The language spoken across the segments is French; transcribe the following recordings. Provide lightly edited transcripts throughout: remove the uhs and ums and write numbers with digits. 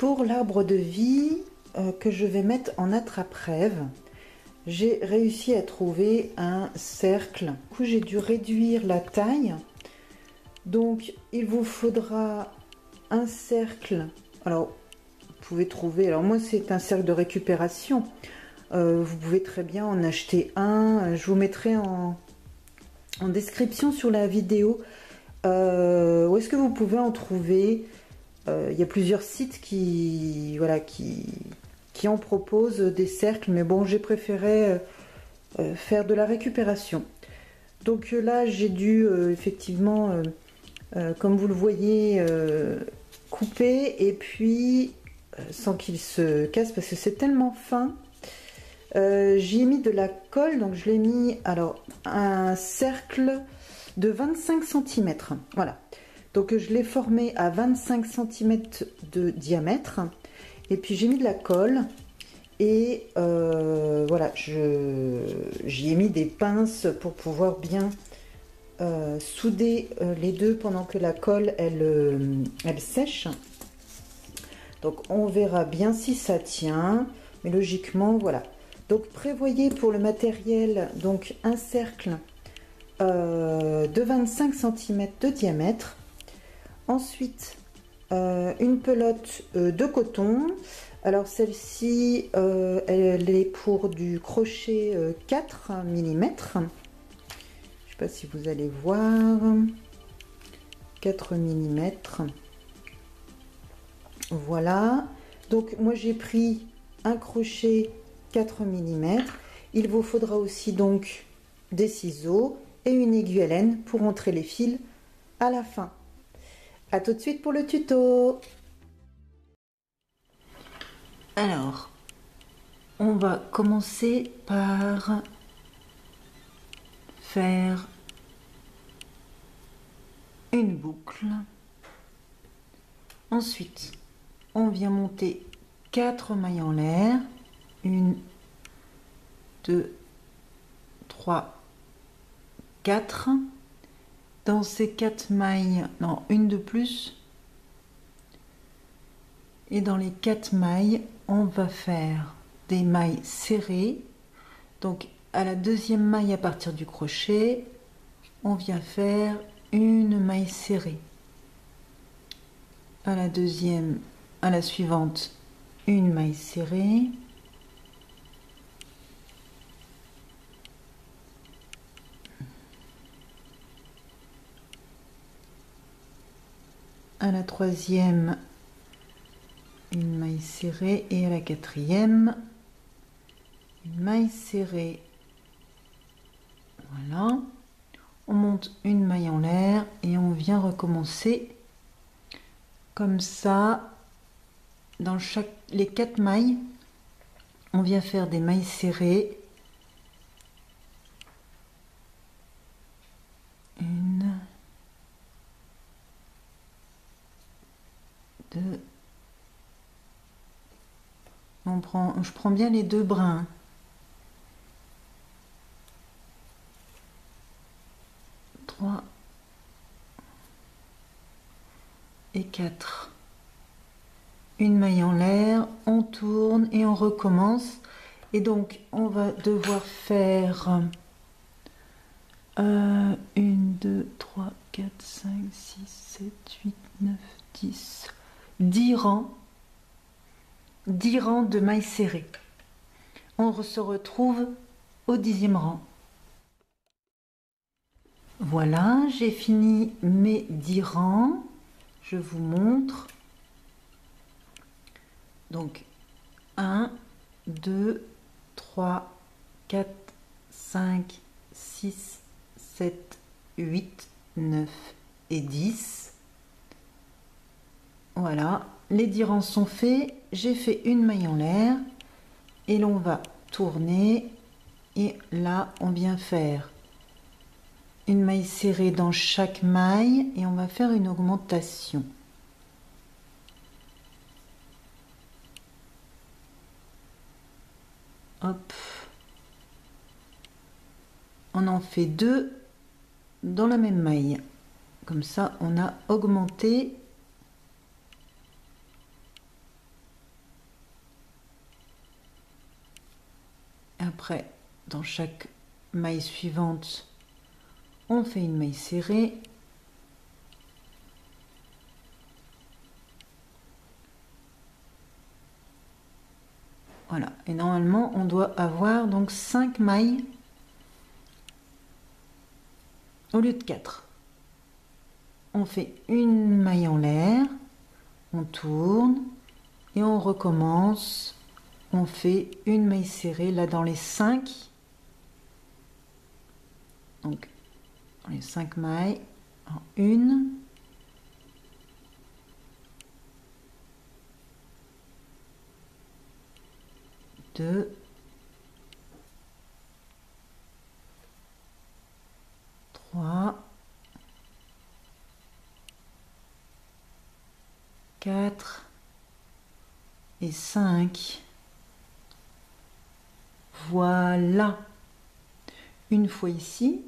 pour l'arbre de vie que je vais mettre en attrape-rêve, j'ai réussi à trouver un cercle. Du coup, j'ai dû réduire la taille. Donc, il vous faudra un cercle. Alors, vous pouvez trouver... Alors, moi, c'est un cercle de récupération. Vous pouvez très bien en acheter un. Je vous mettrai en description sur la vidéo où est-ce que vous pouvez en trouver. Il y a plusieurs sites qui en proposent des cercles, mais bon, j'ai préféré faire de la récupération. Donc là, j'ai dû effectivement, comme vous le voyez, couper, et puis sans qu'il se casse, parce que c'est tellement fin. J'y ai mis de la colle, donc je l'ai mis, alors, un cercle de 25 cm. Voilà. Donc je l'ai formé à 25 cm de diamètre. Et puis j'ai mis de la colle. Et voilà, j'y ai mis des pinces pour pouvoir bien souder les deux pendant que la colle, elle sèche. Donc on verra bien si ça tient. Mais logiquement, voilà. Donc prévoyez pour le matériel donc un cercle de 25 cm de diamètre. Ensuite, une pelote de coton. Alors celle-ci, elle est pour du crochet 4 mm. Je ne sais pas si vous allez voir. 4 mm. Voilà. Donc moi j'ai pris un crochet 4 mm. Il vous faudra aussi donc des ciseaux et une aiguille à laine pour entrer les fils à la fin. A tout de suite pour le tuto. Alors, on va commencer par faire une boucle. Ensuite, on vient monter 4 mailles en l'air. 1, 2, 3, 4. Dans ces 4 mailles, non, une de plus. Et dans les 4 mailles, on va faire des mailles serrées. Donc à la deuxième maille à partir du crochet, on vient faire une maille serrée. À la deuxième, à la suivante, une maille serrée. À la troisième, une maille serrée, et à la quatrième, une maille serrée. Voilà, on monte une maille en l'air et on vient recommencer comme ça. Dans les 4 mailles, on vient faire des mailles serrées. 1, 2. Je prends bien les 2 brins. 3 et 4. Une maille en l'air, on tourne et on recommence. Et donc on va devoir faire 1, 2, 3, 4, 5, 6, 7, 8, 9, 10, 10 rangs. 10 rangs de mailles serrées. On se retrouve au 10e rang. Voilà, j'ai fini mes 10 rangs. Je vous montre. Donc 1, 2, 3, 4, 5, 6, 7, 8, 9 et 10. Voilà, les 10 rangs sont faits. J'ai fait une maille en l'air et l'on va tourner, et là on vient faire une maille serrée dans chaque maille et on va faire une augmentation. Hop, on en fait 2 dans la même maille, comme ça on a augmenté après, dans chaque maille suivante, on fait une maille serrée. Voilà, et normalement on doit avoir donc 5 mailles au lieu de 4. On fait une maille en l'air, on tourne et on recommence. On fait une maille serrée là dans les 5. Donc dans les 5 mailles, en 1, 2, 3, 4 et 5. Voilà. Une fois ici,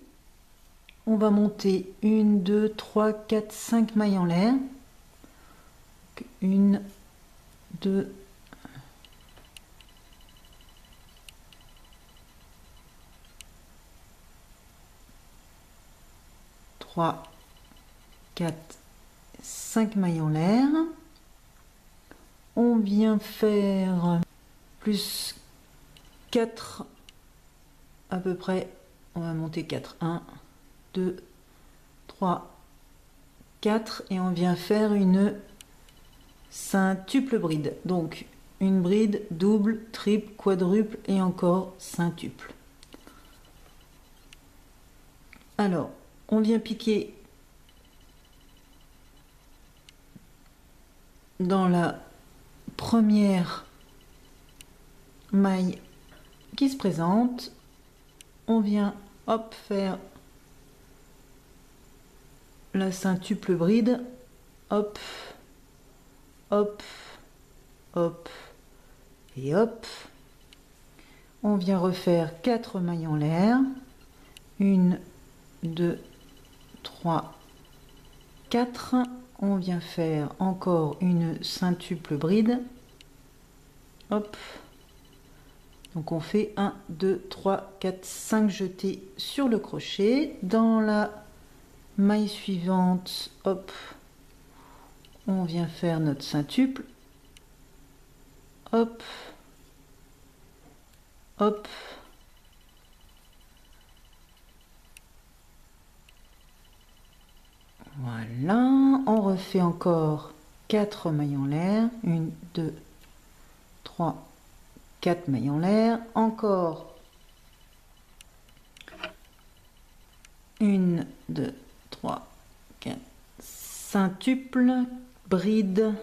on va monter 1, 2, 3, 4, 5 mailles en l'air. 1, 2, 3, 4, 5 mailles en l'air. On vient faire plus 4 à peu près. On va monter 4. 1, 2, 3, 4 et on vient faire une centuple bride. Donc une bride double, triple, quadruple et encore centuple. Alors, on vient piquer dans la première maille qui se présente. On vient hop faire la centuple bride, hop, hop, hop et hop. On vient refaire 4 mailles en l'air. 1, 2, 3, 4. On vient faire encore une centuple bride. Hop. Donc on fait 1, 2, 3, 4, 5 jetés sur le crochet. Dans la maille suivante, hop, on vient faire notre centuple. Hop, hop. Voilà, on refait encore 4 mailles en l'air. 1, 2, 3, 4 mailles en l'air. Encore 1, 2, 3, 4, centuple, bride,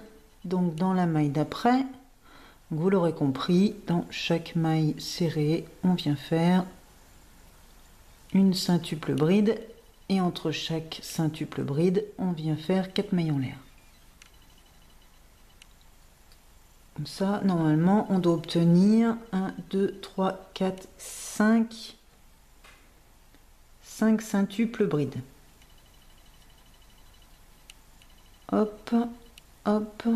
donc dans la maille d'après. Vous l'aurez compris, dans chaque maille serrée, on vient faire une centuple bride. Et entre chaque centuple bride, on vient faire 4 mailles en l'air. Comme ça, normalement, on doit obtenir 1, 2, 3, 4, 5 centuples brides. Hop, hop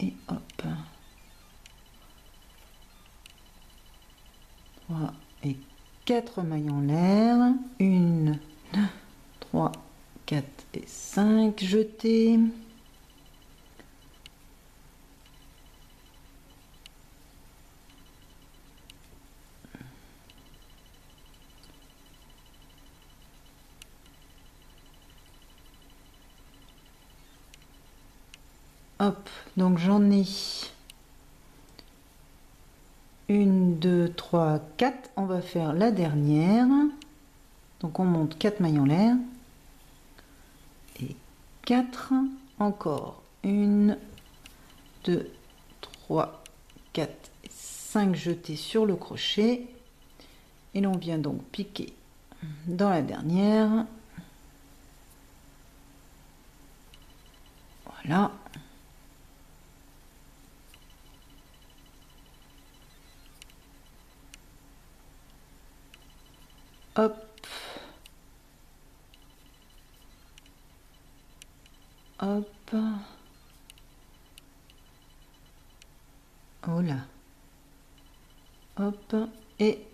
et hop. 3 et 4 mailles en l'air. 1, 2, 3, 4 et 5 jetés. Hop, donc j'en ai 1, 2, 3, 4. On va faire la dernière. Donc on monte 4 mailles en l'air. Et 4. Encore 1, 2, 3, 4 et 5 jetés sur le crochet. Et l'on vient donc piquer dans la dernière. Voilà. Hop. Hop. Oh là. Hop. Et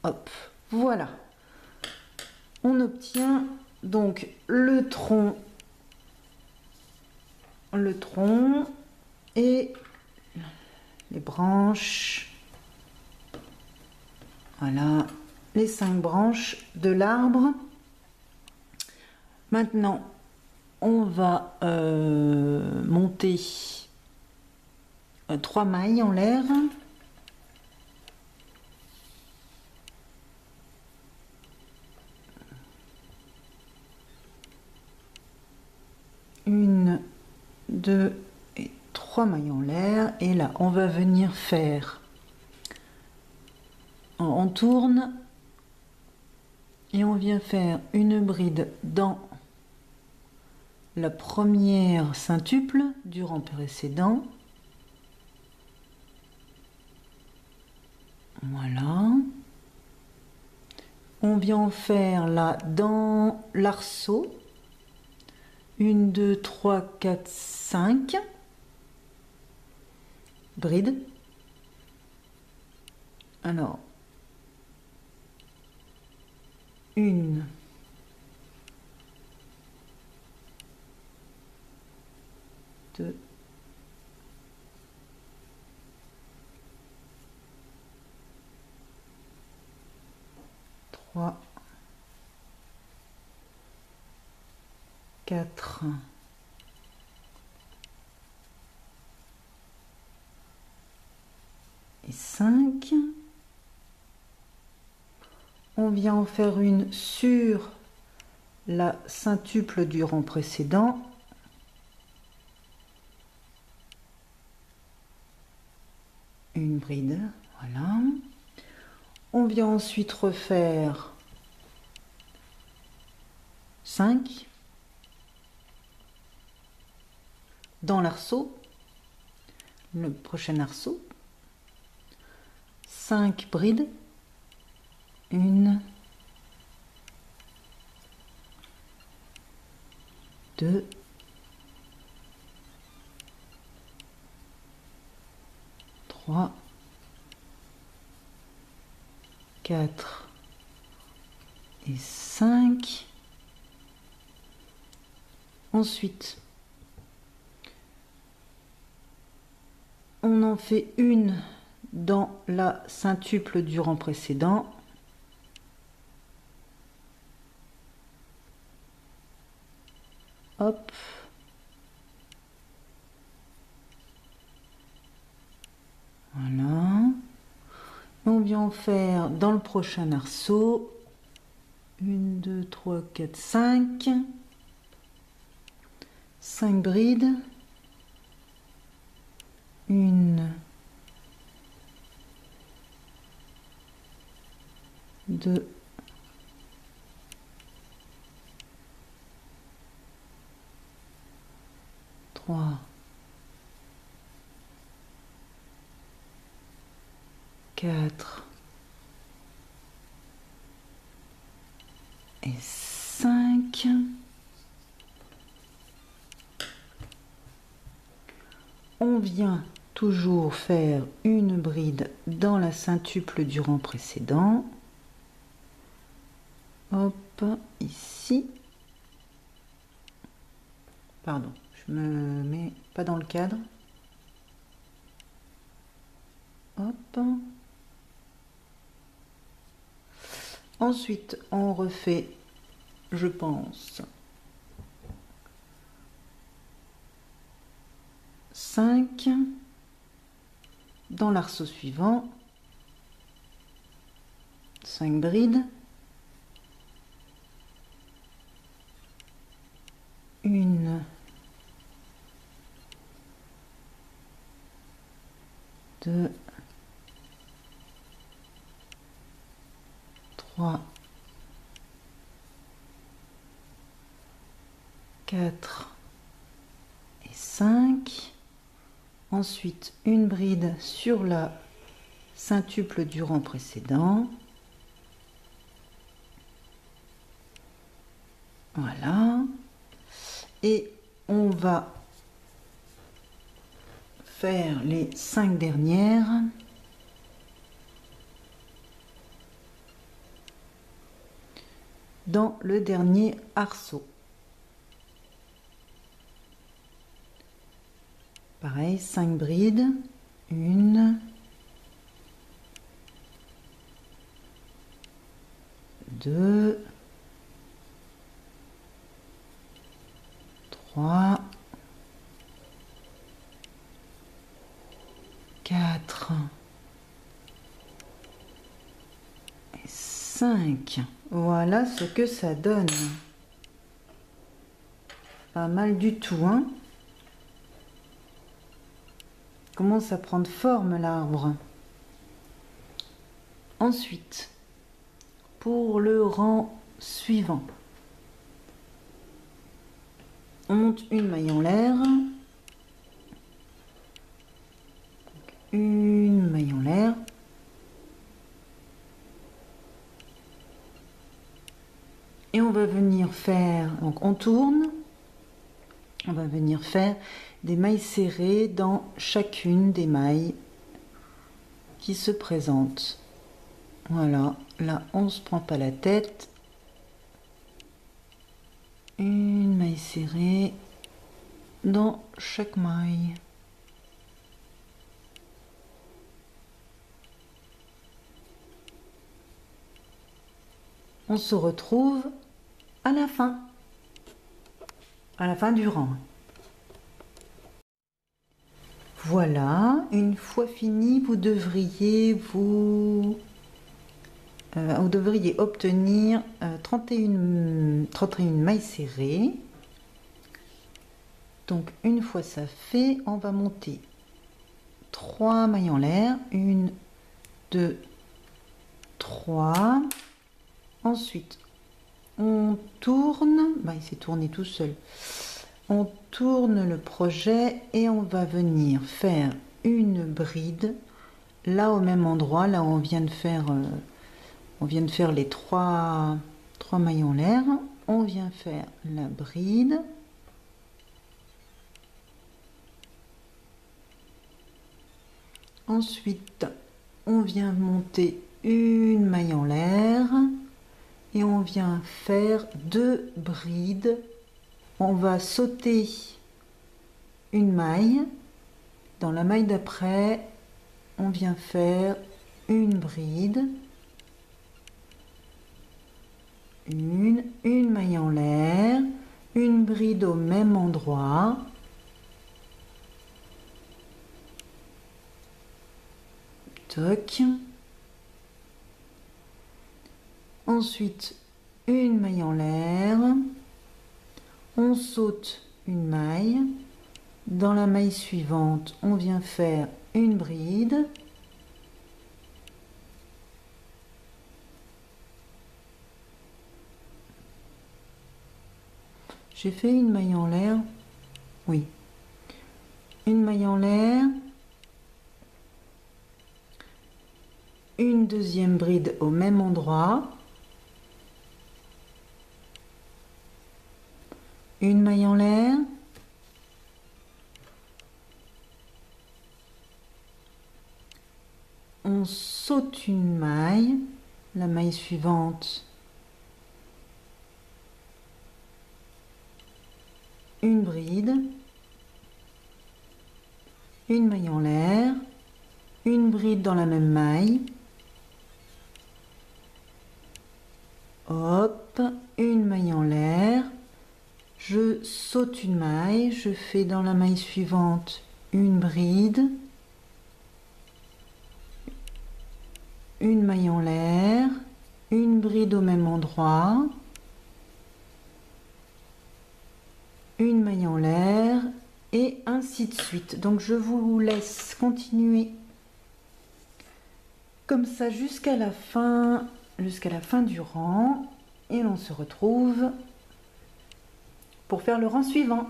Hop, voilà. On obtient donc le tronc et les branches. Voilà, les 5 branches de l'arbre. Maintenant, on va monter 3 mailles en l'air. Une, 2 et 3 mailles en l'air. Et là, on va venir faire... On tourne et on vient faire une bride dans la première centuple du rang précédent. Voilà. On vient en faire là dans l'arceau. 1, 2, 3, 4, 5 brides. Alors, 1, 2, 3, 4 et 5. On vient en faire une sur la centuple du rang précédent. Une bride, voilà. On vient ensuite refaire 5 dans l'arceau, le prochain arceau. 5 brides. 1, 2, 3, 4 et 5. Ensuite, on en fait une dans la centuple du rang précédent. Hop. Voilà. On vient en faire dans le prochain arceau. 1, 2, 3, 4, 5. 5 brides. 1, 2, 3, 4 et 5. On vient toujours faire une bride dans la centuple du rang précédent. Hop, ici. Pardon, je me mets pas dans le cadre. Hop. Ensuite, on refait, je pense, 5 dans l'arceau suivant. 5 brides. 1, 2, 3, 4 et 5. Ensuite, une bride sur la centuple du rang précédent. Voilà. Et on va faire les 5 dernières. dans le dernier arceau. Pareil, 5 brides, 1, 2, 3, 4 et 5. Voilà ce que ça donne. Pas mal du tout, hein? Commence à prendre forme l'arbre. Ensuite, pour le rang suivant, on monte une maille en l'air, une maille en l'air, et on va venir faire, donc on tourne, on va venir faire des mailles serrées dans chacune des mailles qui se présentent. Voilà, là on ne se prend pas la tête. Une maille serrée dans chaque maille. On se retrouve à la fin du rang. Voilà, une fois fini, vous devriez obtenir 31 mailles serrées. Donc une fois ça fait, on va monter 3 mailles en l'air, 1, 2, 3. Ensuite, on tourne, il s'est tourné tout seul. On tourne le projet et on va venir faire une bride là au même endroit, là où on vient de faire les 3 mailles en l'air. On vient faire la bride. Ensuite, on vient monter une maille en l'air et on vient faire 2 brides. On va sauter une maille. Dans la maille d'après, on vient faire une bride, une maille en l'air, une bride au même endroit. Toc. Ensuite, une maille en l'air. On saute une maille. Dans la maille suivante, on vient faire une bride. J'ai fait une maille en l'air. Oui. Une maille en l'air. Une deuxième bride au même endroit. Une maille en l'air. On saute une maille, la maille suivante, une bride, une maille en l'air, une bride dans la même maille, hop, une maille en l'air, je saute une maille, je fais dans la maille suivante une bride, une maille en l'air, une bride au même endroit, une maille en l'air et ainsi de suite. Donc je vous laisse continuer comme ça jusqu'à la fin du rang et l'on se retrouve pour faire le rang suivant.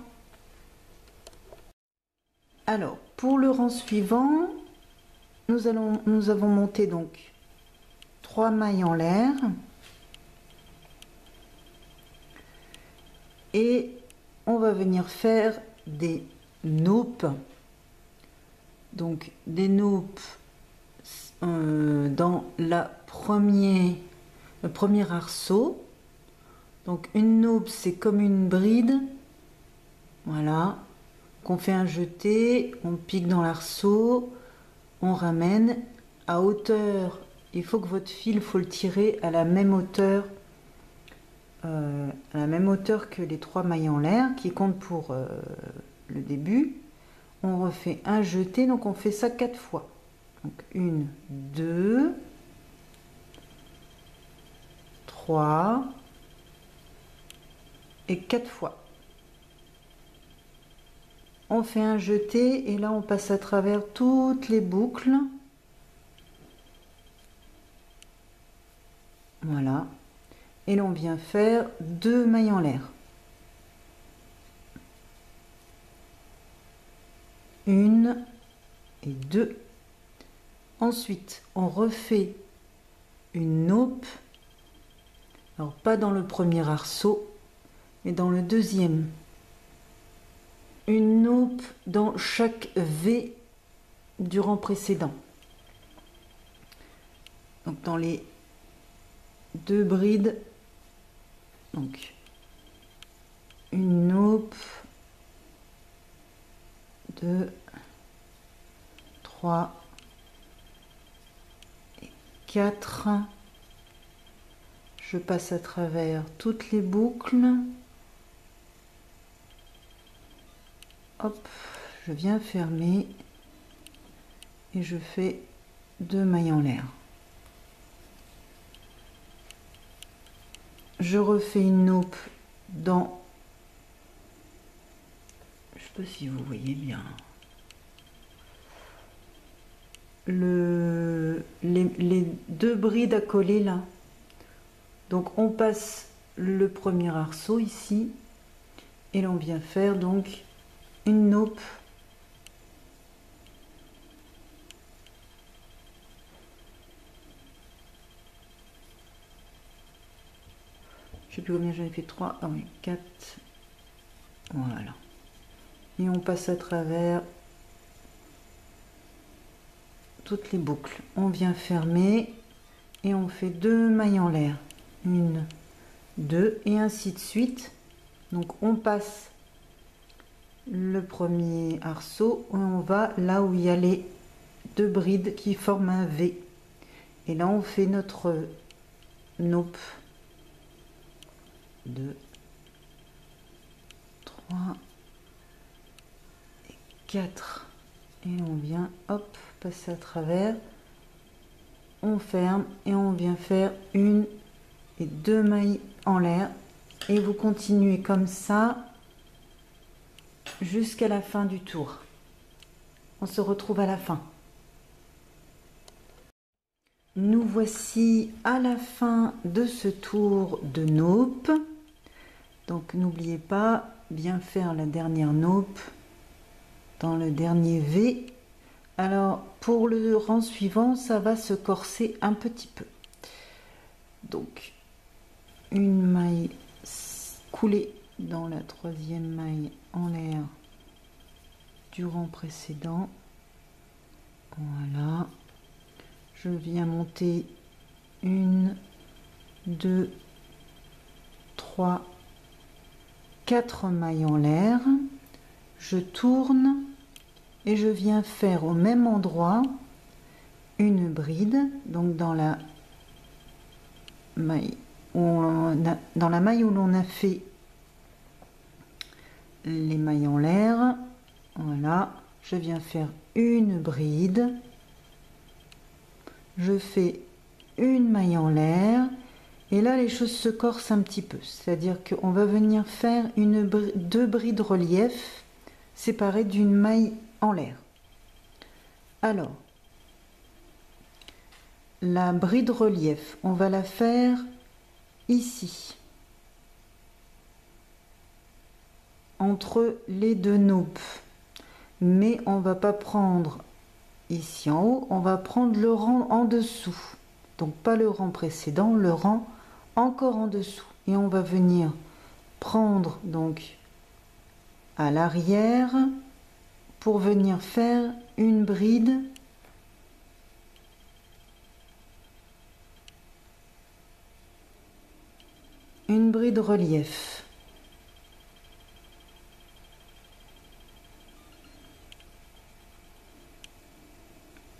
Alors pour le rang suivant, nous avons monté donc 3 mailles en l'air et on va venir faire des naupes. Donc des naupes dans le premier arceau. Donc une naube, c'est comme une bride. Voilà. Qu'on fait un jeté, on pique dans l'arceau, on ramène à hauteur. Il faut que votre fil, faut le tirer à la même hauteur, que les 3 mailles en l'air, qui comptent pour le début. On refait un jeté, donc on fait ça 4 fois. Donc 1, 2, 3 et 4 fois. On fait un jeté et là on passe à travers toutes les boucles. Voilà. Et l'on vient faire 2 mailles en l'air. Une et 2. Ensuite, on refait une naube. Alors pas dans le premier arceau, mais dans le deuxième. Une naube dans chaque V du rang précédent. Donc dans les 2 brides, donc une naube, 2, 3 et 4. Je passe à travers toutes les boucles. Hop, je viens fermer et je fais 2 mailles en l'air. Je refais une naube dans, je sais pas si vous voyez bien, les 2 brides à coller là. Donc on passe le premier arceau ici et l'on vient faire donc une naube. Je sais plus combien j'en ai fait, 3, ah oui, 4. Voilà. Et on passe à travers toutes les boucles. On vient fermer et on fait 2 mailles en l'air. 1, 2 et ainsi de suite. Donc on passe le premier arceau et on va là où il y a les 2 brides qui forment un V. Et là on fait notre naube. 2, 3 et 4. Et on vient, hop, passer à travers. On ferme et on vient faire 1 et 2 mailles en l'air. Et vous continuez comme ça jusqu'à la fin du tour. On se retrouve à la fin. Nous voici à la fin de ce tour de naube. Donc n'oubliez pas bien faire la dernière naube dans le dernier V. Alors pour le rang suivant, ça va se corser un petit peu. Donc une maille coulée dans la 3e maille en l'air du rang précédent. Voilà. Je viens monter 1, 2, 3, 4 mailles en l'air. Je tourne et je viens faire au même endroit une bride, donc dans la maille où l'on a fait les mailles en l'air. Voilà, je viens faire une bride, je fais une maille en l'air et là les choses se corsent un petit peu, c'est-à-dire qu'on va venir faire 2 brides relief séparées d'une maille en l'air. Alors la bride relief, on va la faire ici, entre les 2 naubes, mais on va pas prendre ici en haut, on va prendre le rang en dessous, donc pas le rang précédent, le rang encore en dessous, et on va venir prendre donc à l'arrière pour venir faire une bride une bride relief.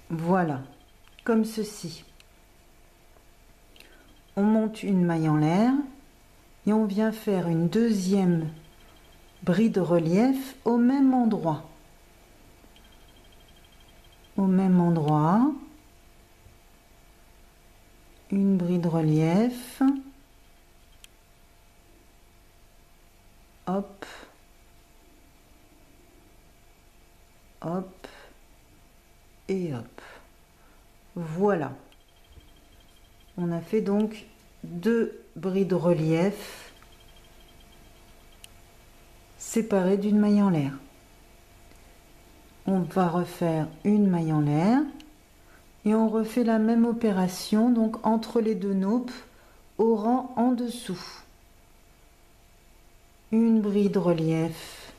Voilà, comme ceci. On monte une maille en l'air et on vient faire une deuxième bride relief au même endroit. Au même endroit, une bride relief. Hop, hop et hop. Voilà. On a fait donc 2 brides relief séparées d'une maille en l'air. On va refaire une maille en l'air et on refait la même opération donc entre les 2 naupes au rang en dessous. Une bride relief,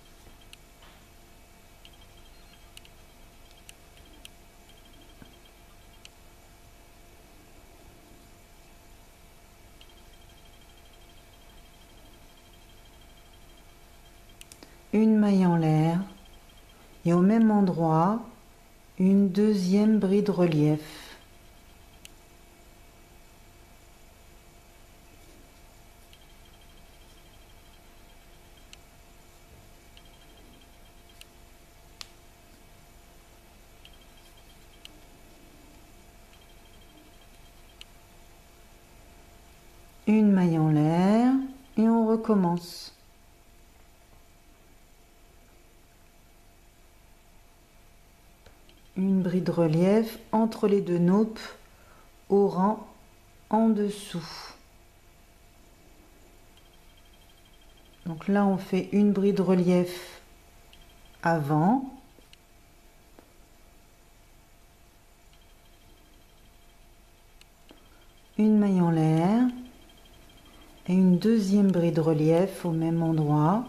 une maille en l'air et au même endroit une deuxième bride relief. Une maille en l'air et on recommence. Une bride relief entre les 2 naupes au rang en dessous. Donc là on fait une bride relief avant, une maille en l'air et une deuxième bride relief au même endroit.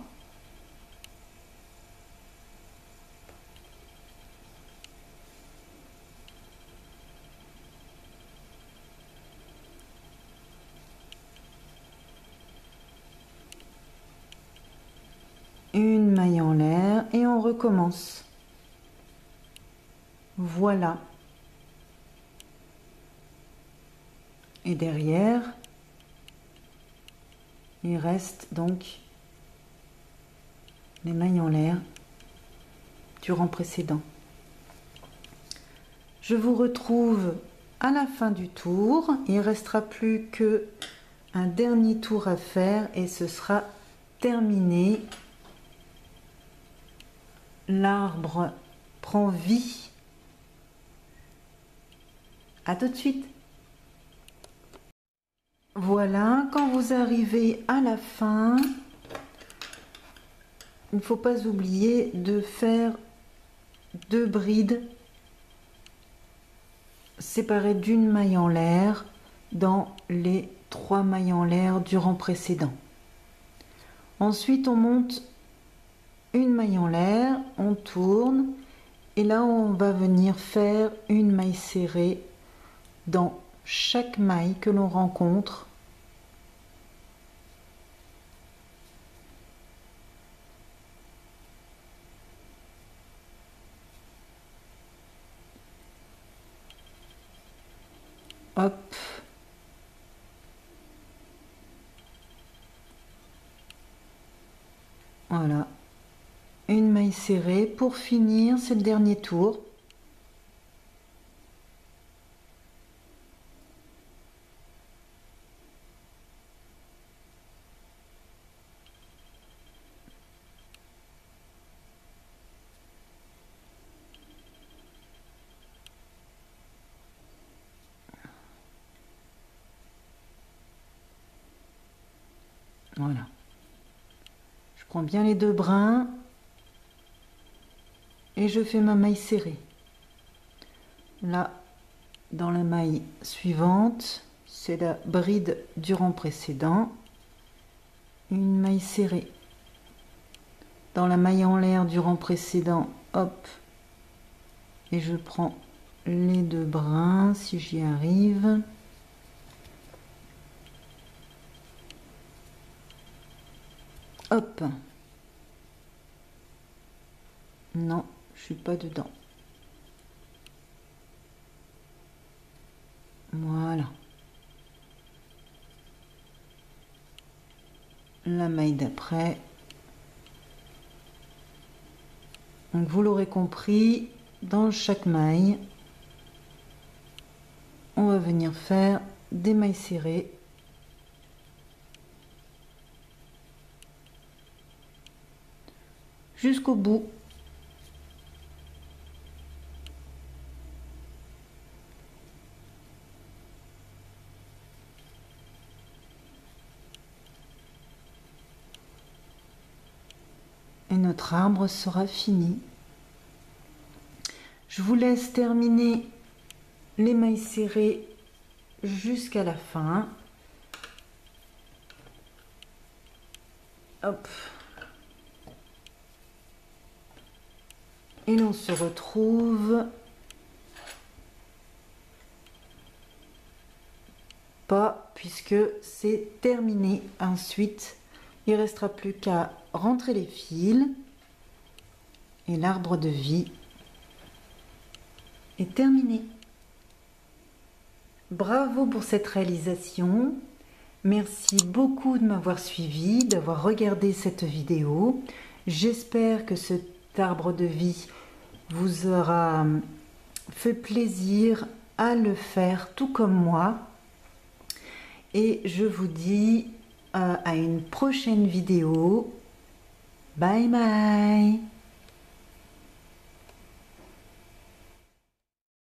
Une maille en l'air et on recommence. Voilà. Et derrière, il reste donc les mailles en l'air du rang précédent. Je vous retrouve à la fin du tour. Il ne restera plus que un dernier tour à faire et ce sera terminé. L'arbre prend vie. À tout de suite. Voilà, quand vous arrivez à la fin, il ne faut pas oublier de faire 2 brides séparées d'une maille en l'air dans les 3 mailles en l'air du rang précédent. Ensuite, on monte une maille en l'air, on tourne et là on va venir faire une maille serrée dans chaque maille que l'on rencontre. Hop. Voilà. Une maille serrée pour finir, c'est le dernier tour. Voilà. Je prends bien les 2 brins et je fais ma maille serrée. Là, dans la maille suivante, c'est la bride du rang précédent. Une maille serrée. Dans la maille en l'air du rang précédent, hop, et je prends les 2 brins si j'y arrive. Hop. Non, je suis pas dedans. Voilà. La maille d'après. Donc vous l'aurez compris, dans chaque maille, on va venir faire des mailles serrées jusqu'au bout. Et notre arbre sera fini. Je vous laisse terminer les mailles serrées jusqu'à la fin. Hop. Et l'on se retrouve pas puisque c'est terminé. Ensuite, il ne restera plus qu'à rentrer les fils et l'arbre de vie est terminé. Bravo pour cette réalisation. Merci beaucoup de m'avoir suivi, d'avoir regardé cette vidéo. J'espère que cet arbre de vie vous aura fait plaisir à le faire tout comme moi. Et je vous dis à une prochaine vidéo. Bye bye.